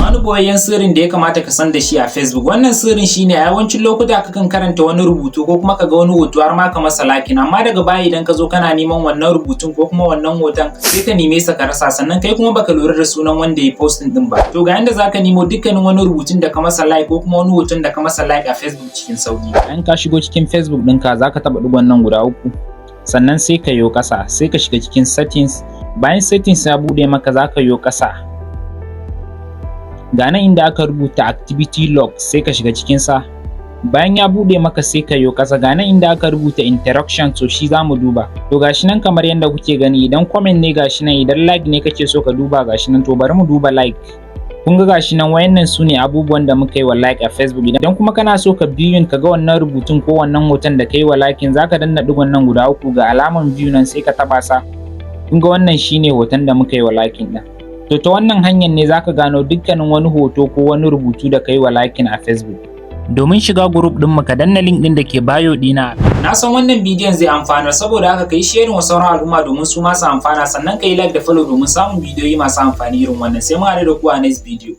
wani boyayyen sirrin da ya kamata ka san da shi a Facebook. Wannan sirrin shine a yawancin lokuta kakan karanta wani rubutu ko kuma ka ga wani hoto har ma ka masa liking, amma daga baya idan ka zo kana neman wannan rubutun ko kuma wannan hoton sai ka neme sa ka rasa, sannan kai kuma baka lura da sunan wanda ya posting din ba. To ga yanda zaka nemo dukkanin wani rubutun da ka masa like ko kuma wani hoton da ka masa like a Facebook cikin sauki. Bayan ka shigo cikin Facebook ɗinka zaka taɓa digon nan guda uku, sannan sai ka yo ƙasa, sai ka shiga cikin settings. Bayan settings ya bude maka zaka yo ƙasa, ga nan inda aka rubuta activity log sai ka shiga cikin sa. Bayan ya bude maka sai ka yo ƙasa, ga nan inda aka rubuta interaction, to shi zamu duba. To gashi nan kamar yanda kuke gani, idan comment ne gashi nan, idan like ne kake so ka duba gashi nan, to bari mu duba like. Kun ga gashi nan wayannan su ne abubuwan da muka yi wa like a Facebook. Idan kuma kana so ka biyun ka ga wannan rubutun ko wannan hoton da ka yi wa liking, zaka danna digon nan guda uku ga alaman biyu nan sai ka taba sa. Kun ga wannan shine hoton da muka yi wa liking din. To ta wannan hanyar ne zaka gano dukkanin wani hoto ko wani rubutu da ka yi wa liking a Facebook. Domin shiga group din mu ka danna link din da ke bio dina. Na san wannan bidiyon zai amfana, saboda haka kai sharing wa sauran al'umma domin su ma su amfana, sannan kai like da follow domin samun bidiyoyi masu amfani irin wannan. Sai mu haɗu da ku a next video.